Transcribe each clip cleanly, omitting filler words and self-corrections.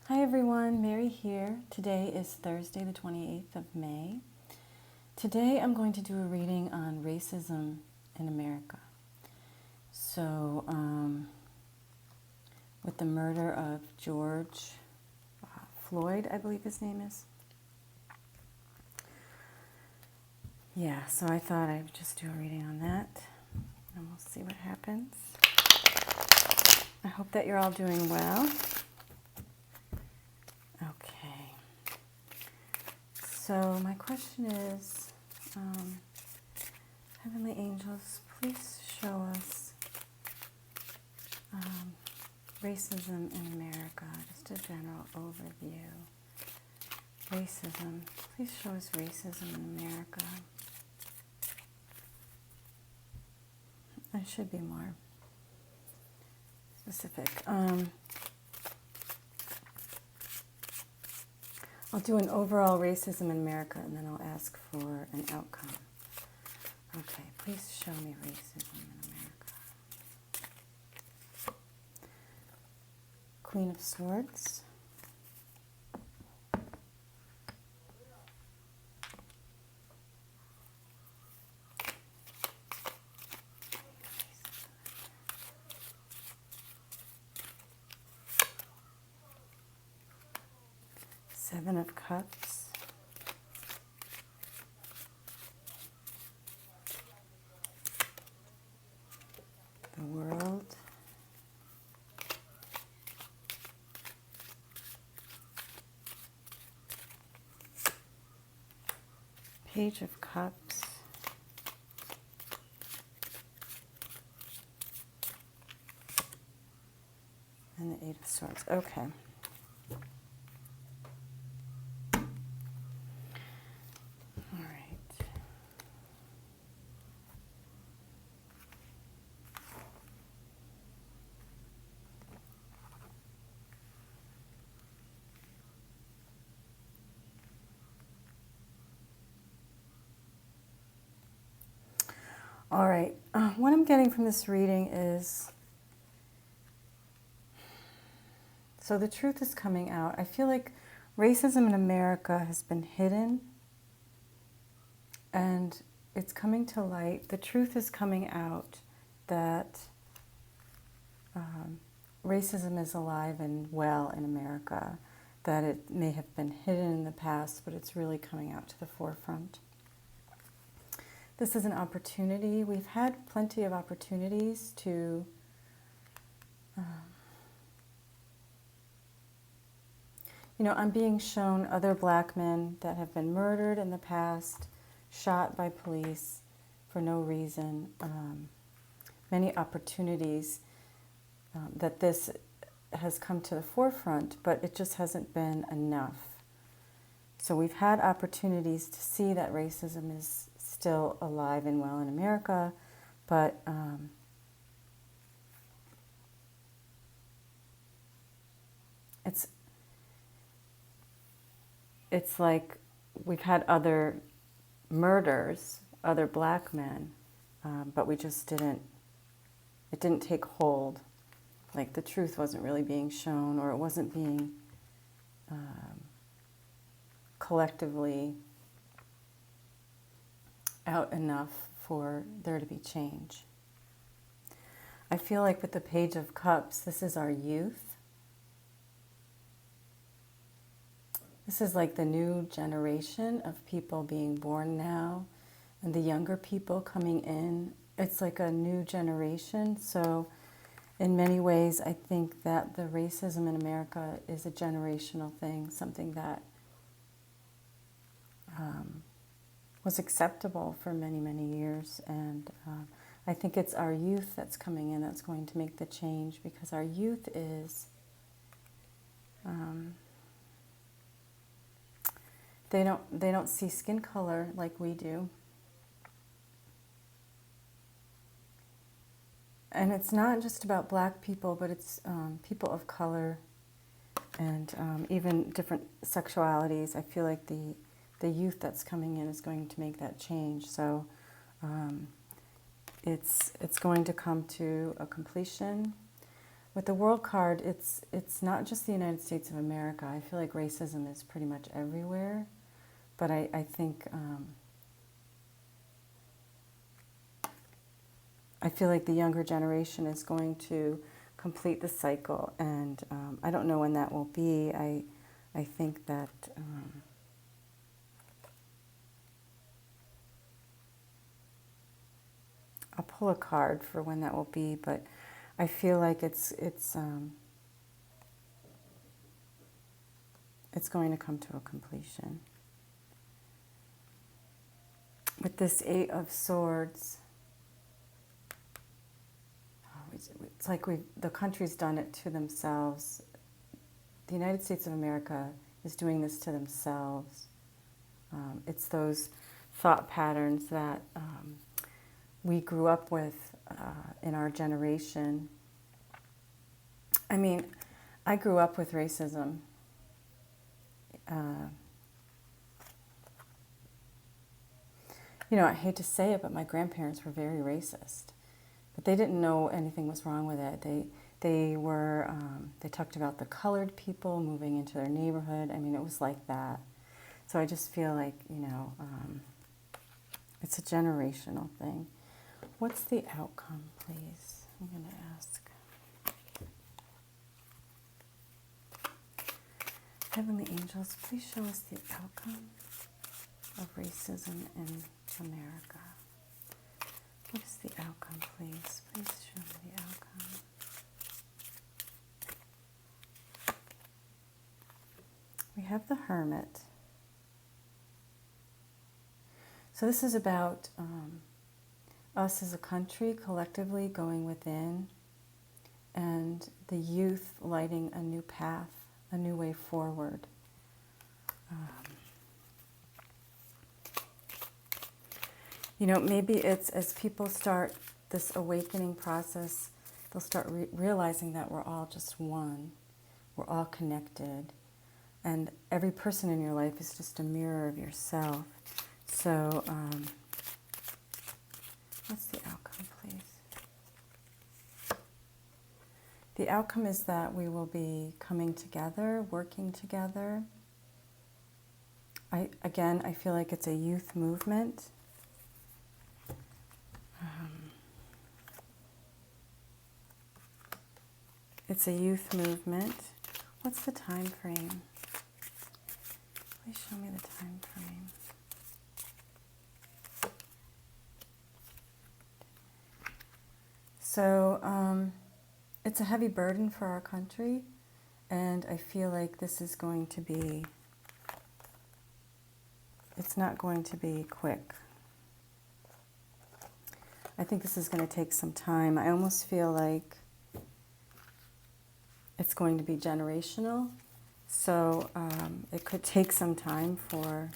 Hi everyone, Mary here. Today is Thursday, the 28th of May. Today I'm going to do a reading on racism in America. So, with the murder of George Floyd, I believe his name is. Yeah, so I thought I'd just do a reading on that, and we'll see what happens. I hope that you're all doing well. Okay. So my question is, Heavenly Angels, please show us racism in America, just a general overview. Racism, please show us racism in America. I should be more specific. I'll do an overall racism in America and then I'll ask for an outcome. Okay, please show me racism in America. Queen of Swords. Seven of Cups. The World. Page of Cups. And the Eight of Swords. Okay. All right, what I'm getting from this reading is, so the truth is coming out. I feel like racism in America has been hidden and it's coming to light. The truth is coming out that racism is alive and well in America, that it may have been hidden in the past, but it's really coming out to the forefront. This is an opportunity. We've had plenty of opportunities to I'm being shown other black men that have been murdered in the past, shot by police for no reason. Many opportunities that this has come to the forefront, but it just hasn't been enough. So we've had opportunities to see that racism is still alive and well in America, but it's like we've had other murders, other black men, but we just it didn't take hold. Like the truth wasn't really being shown, or it wasn't being collectively out enough for there to be change. I feel like with the Page of Cups, this is our youth. This is like the new generation of people being born now and the younger people coming in. It's like a new generation. So in many ways, I think that the racism in America is a generational thing, something that was acceptable for many, many years. And I think it's our youth that's coming in that's going to make the change, because our youth is... They don't see skin color like we do. And it's not just about black people, but it's people of color and even different sexualities. I feel like the youth that's coming in is going to make that change. So it's going to come to a completion. with the World card, it's not just the United States of America. I feel like racism is pretty much everywhere, but I think I feel like the younger generation is going to complete the cycle, and I don't know when that will be. I think that I'll pull a card for when that will be, but I feel like it's going to come to a completion. With this Eight of Swords, it's like the country's done it to themselves. The United States of America is doing this to themselves. It's those thought patterns that we grew up with in our generation. I mean, I grew up with racism. You know, I hate to say it, but my grandparents were very racist. But they didn't know anything was wrong with it. They talked about the colored people moving into their neighborhood. I mean, it was like that. So I just feel like, you know, it's a generational thing. What's the outcome, please? I'm going to ask. Heavenly angels, please show us the outcome of racism in America. What is the outcome, please? Please show me the outcome. We have the Hermit. So this is about us as a country collectively going within, and the youth lighting a new path, a new way forward. You know, maybe it's as people start this awakening process, they'll start realizing that we're all just one. We're all connected. And every person in your life is just a mirror of yourself. So, what's the outcome, please? The outcome is that we will be coming together, working together. I feel like it's a youth movement. It's a youth movement. What's the time frame? Please show me the time frame. So it's a heavy burden for our country, and I feel like this is going to be, it's not going to be quick. I think this is going to take some time. I almost feel like it's going to be generational. So it could take some time for,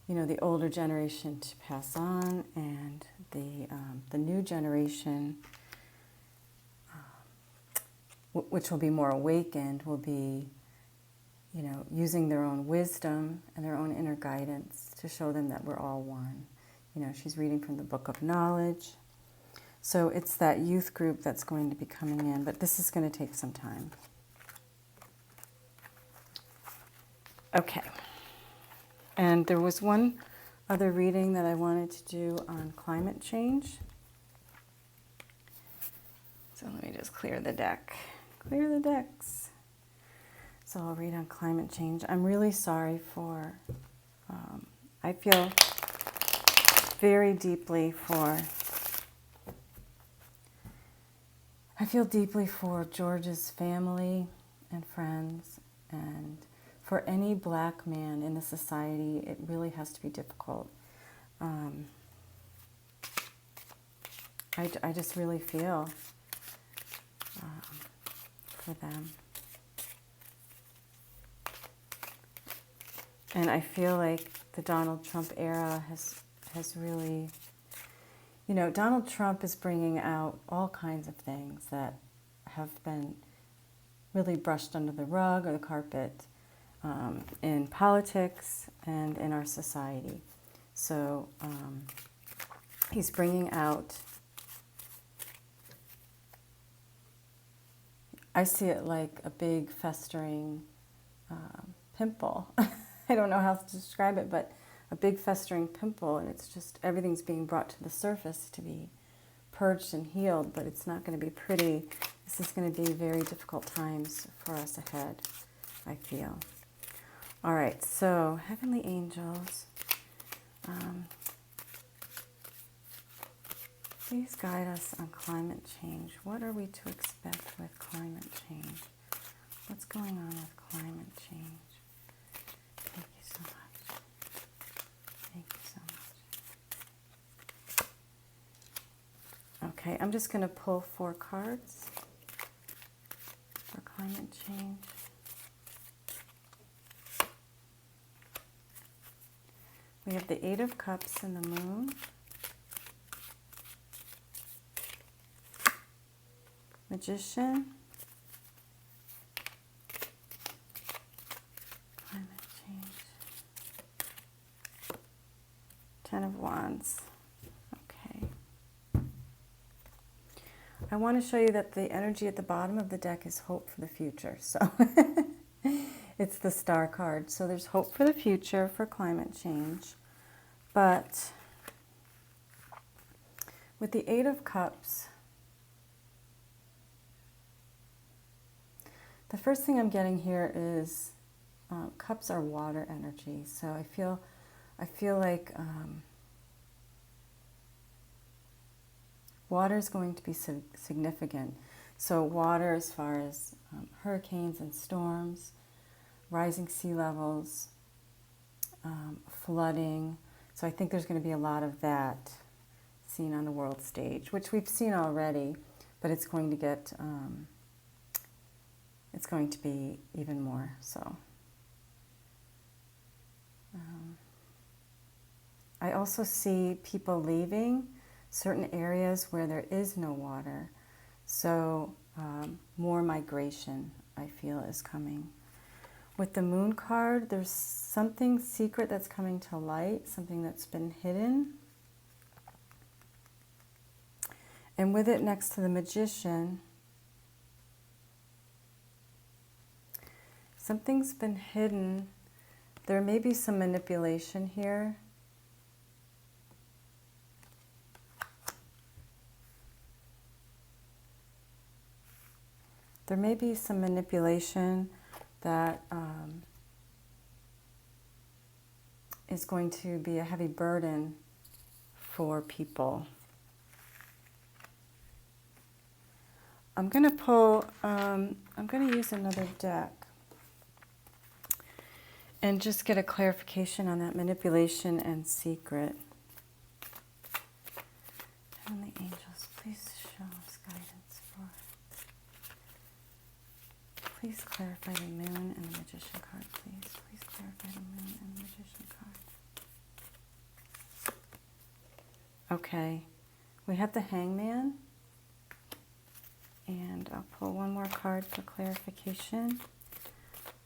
you know, the older generation to pass on, and the new generation, which will be more awakened, will be, you know, using their own wisdom and their own inner guidance to show them that we're all one. You know, she's reading from the Book of Knowledge. So it's that youth group that's going to be coming in, but this is going to take some time. Okay. And there was one other reading that I wanted to do on climate change. So let me just clear the deck. Clear the decks. So I'll read on climate change. I'm really sorry for, I feel very deeply for, I feel deeply for George's family and friends, and for any black man in the society. It really has to be difficult. I just really feel for them. And I feel like the Donald Trump era has really, you know, Donald Trump is bringing out all kinds of things that have been really brushed under the rug or the carpet in politics and in our society. So he's bringing out I see it like a big festering pimple. I don't know how to describe it, but a big festering pimple, and it's just everything's being brought to the surface to be purged and healed, but it's not going to be pretty. This is going to be very difficult times for us ahead, I feel. All right, so Heavenly Angels, please guide us on climate change. What are we to expect with climate change? What's going on with climate change? Thank you so much. Thank you so much. Okay, I'm just going to pull 4 cards for climate change. We have the 8 of Cups and the Moon. Magician. Climate change. 10 of Wands. Okay. I want to show you that the energy at the bottom of the deck is hope for the future. So it's the Star card. So there's hope for the future for climate change. But with the 8 of Cups, the first thing I'm getting here is cups are water energy. So I feel like water is going to be significant. So water as far as hurricanes and storms, rising sea levels, flooding. So I think there's going to be a lot of that seen on the world stage, which we've seen already, but it's going to get, it's going to be even more so. I also see people leaving certain areas where there is no water. So more migration, I feel, is coming. With the Moon card, there's something secret that's coming to light, something that's been hidden. And with it next to the Magician, something's been hidden. There may be some manipulation here. There may be some manipulation that is going to be a heavy burden for people. I'm going to pull, I'm going to use another deck and just get a clarification on that manipulation and secret. Heavenly Angels, please show us guidance for. Please clarify the Moon and the Magician card, please. Please clarify the Moon and the Magician card. Okay, we have the Hangman. And I'll pull one more card for clarification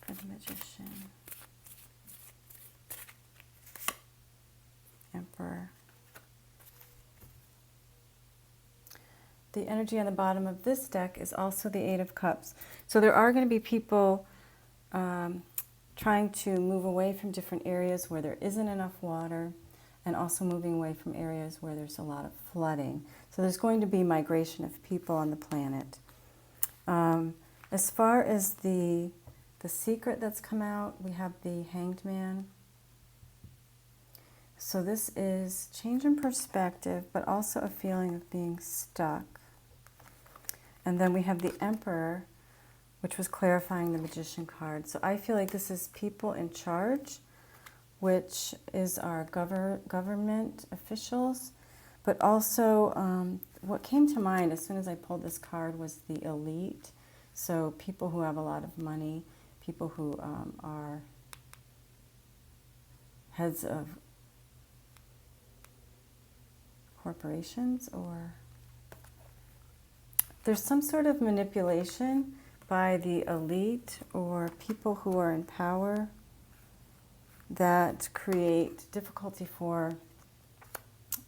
for the Magician. Emperor. The energy on the bottom of this deck is also the 8 of Cups. So there are going to be people trying to move away from different areas where there isn't enough water, and also moving away from areas where there's a lot of flooding. So there's going to be migration of people on the planet. As far as the secret that's come out, we have the Hanged Man. So this is change in perspective, but also a feeling of being stuck. And then we have the Emperor, which was clarifying the Magician card. So I feel like this is people in charge, which is our government officials, but also what came to mind as soon as I pulled this card was the elite. So people who have a lot of money, people who are heads of corporations, or there's some sort of manipulation by the elite or people who are in power that create difficulty for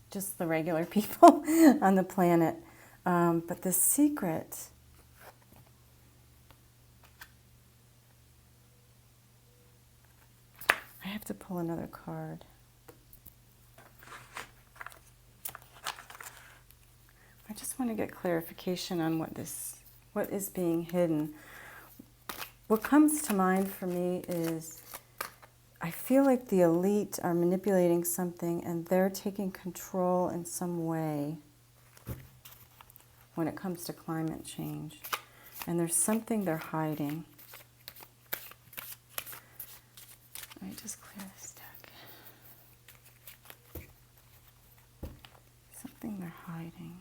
just the regular people on the planet. But the secret to pull another card. I just want to get clarification on what is being hidden. What comes to mind for me is I feel like the elite are manipulating something and they're taking control in some way when it comes to climate change. And there's something they're hiding. Let me just clear this deck. Something they're hiding.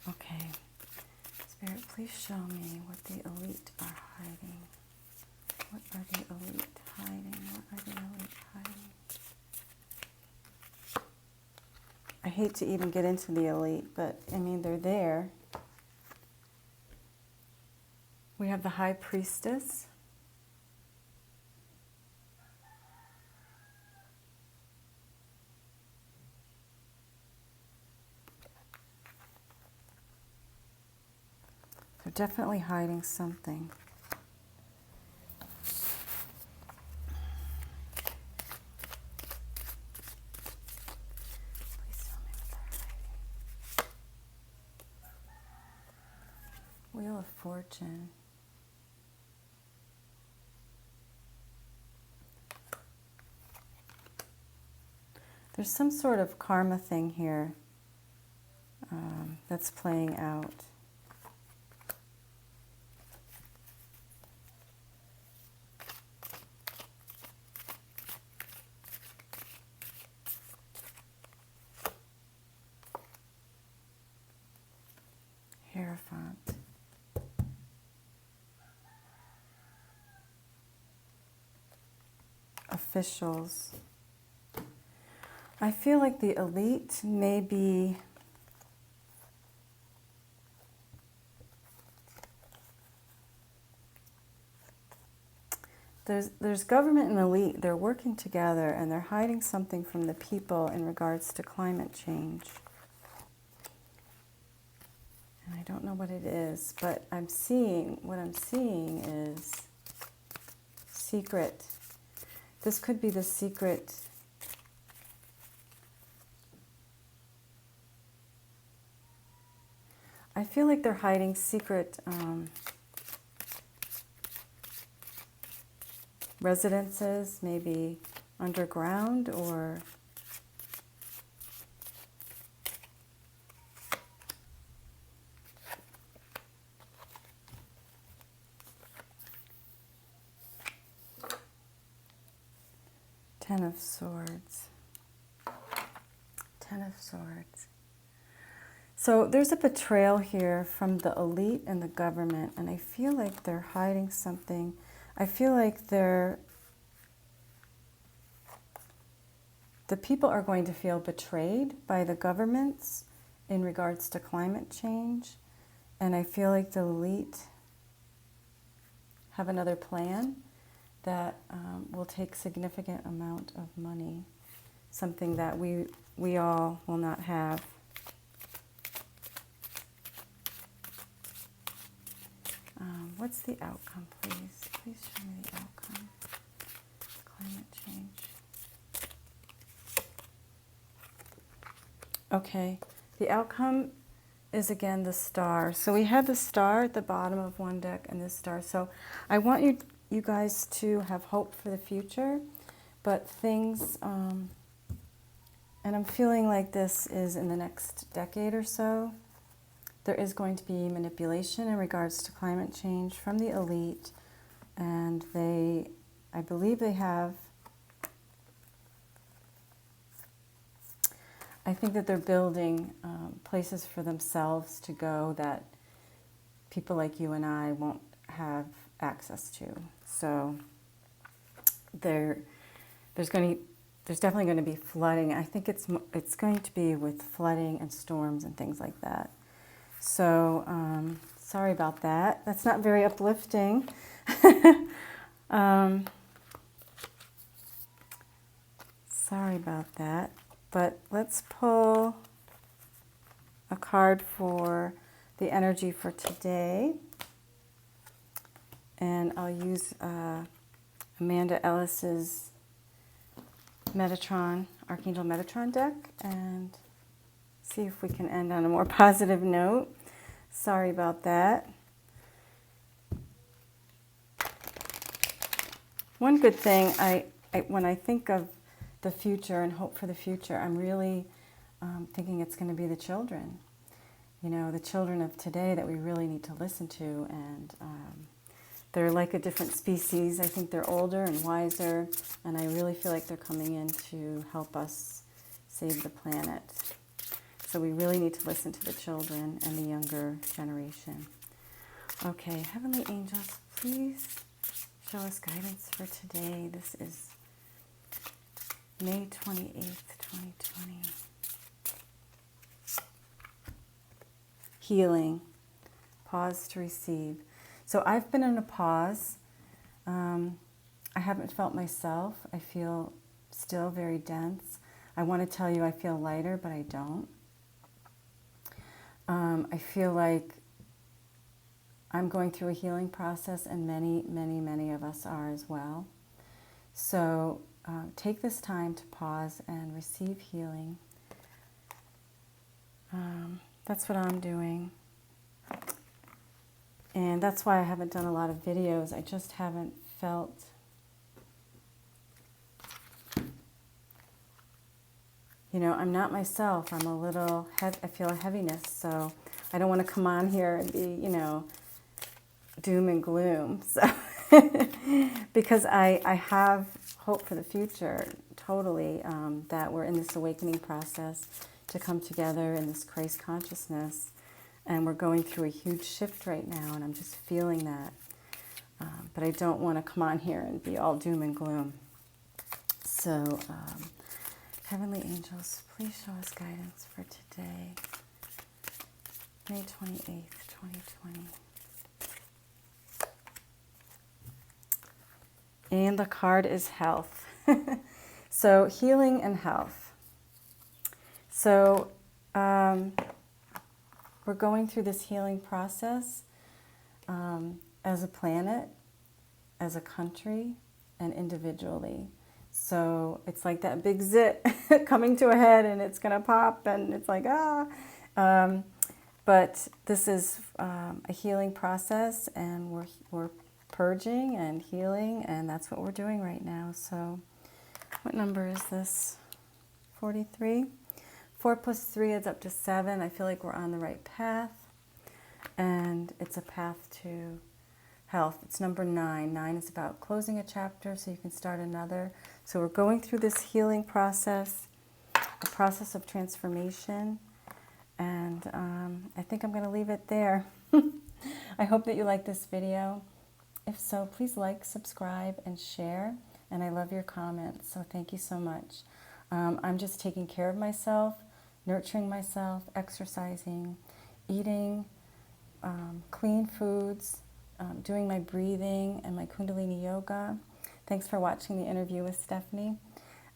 Okay. Spirit, please show me what the elite are hiding. What are the elite hiding? What are the elite hiding? I hate to even get into the elite, but I mean, they're there. We have the High Priestess. They're definitely hiding something. Please tell me what they're hiding. Wheel of Fortune. There's some sort of karma thing here that's playing out. Hierophant. Officials. I feel like the elite may be there's government and elite. They're working together and they're hiding something from the people in regards to climate change. And I don't know what it is, but what I'm seeing is secret. This could be the secret. I feel like they're hiding secret residences, maybe underground or Ten of Swords. Ten of Swords. So there's a betrayal here from the elite and the government, and I feel like they're hiding something. I feel like the people are going to feel betrayed by the governments in regards to climate change, and I feel like the elite have another plan that will take significant amount of money, something that we all will not have. What's the outcome, please? Please show me the outcome. Climate change. Okay, the outcome is again the Star. So we have the Star at the bottom of one deck and this Star. So I want you guys to have hope for the future, but things, and I'm feeling like this is in the next decade or so. There is going to be manipulation in regards to climate change from the elite, and I believe they have, I think that they're building places for themselves to go that people like you and I won't have access to. So there's definitely going to be flooding. I think it's going to be with flooding and storms and things like that. So, sorry about that. That's not very uplifting. Sorry about that. But let's pull a card for the energy for today. And I'll use Amanda Ellis's Metatron, Archangel Metatron deck, and see if we can end on a more positive note. Sorry about that. One good thing, when I think of the future and hope for the future, I'm really thinking it's going to be the children. You know, the children of today that we really need to listen to, and they're like a different species. I think they're older and wiser, and I really feel like they're coming in to help us save the planet. So we really need to listen to the children and the younger generation. Okay, Heavenly Angels, please show us guidance for today. This is May 28th, 2020. Healing. Pause to receive. So I've been in a pause. I haven't felt myself. I feel still very dense. I want to tell you I feel lighter, but I don't. I feel like I'm going through a healing process, and many of us are as well. So take this time to pause and receive healing. That's what I'm doing. And that's why I haven't done a lot of videos. I just haven't felt I'm not myself. I'm a little, I feel a heaviness, so I don't want to come on here and be, doom and gloom. So because I have hope for the future, totally, that we're in this awakening process to come together in this Christ consciousness, and we're going through a huge shift right now, and I'm just feeling that. But I don't want to come on here and be all doom and gloom. So, Heavenly Angels, please show us guidance for today, May 28th, 2020. And the card is health. So healing and health. So we're going through this healing process as a planet, as a country, and individually. So it's like that big zit coming to a head, and it's going to pop, and it's like, but this is a healing process, and we're purging and healing, and that's what we're doing right now. So what number is this? 43? 4 plus 3 is up to 7. I feel like we're on the right path, and it's a path to health. It's number 9. 9 is about closing a chapter so you can start another. So we're going through this healing process, a process of transformation, and I think I'm going to leave it there. I hope that you like this video. If so, please like, subscribe, and share, and I love your comments, so thank you so much. I'm just taking care of myself, nurturing myself, exercising, eating clean foods, doing my breathing and my Kundalini yoga. Thanks for watching the interview with Stephanie.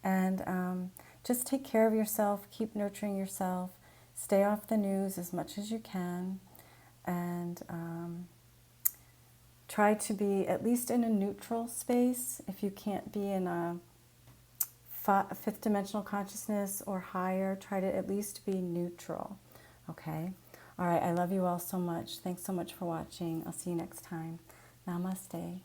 And just take care of yourself, keep nurturing yourself, stay off the news as much as you can, and try to be at least in a neutral space. If you can't be in a fifth dimensional consciousness or higher, try to at least be neutral, okay? All right, I love you all so much. Thanks so much for watching. I'll see you next time. Namaste.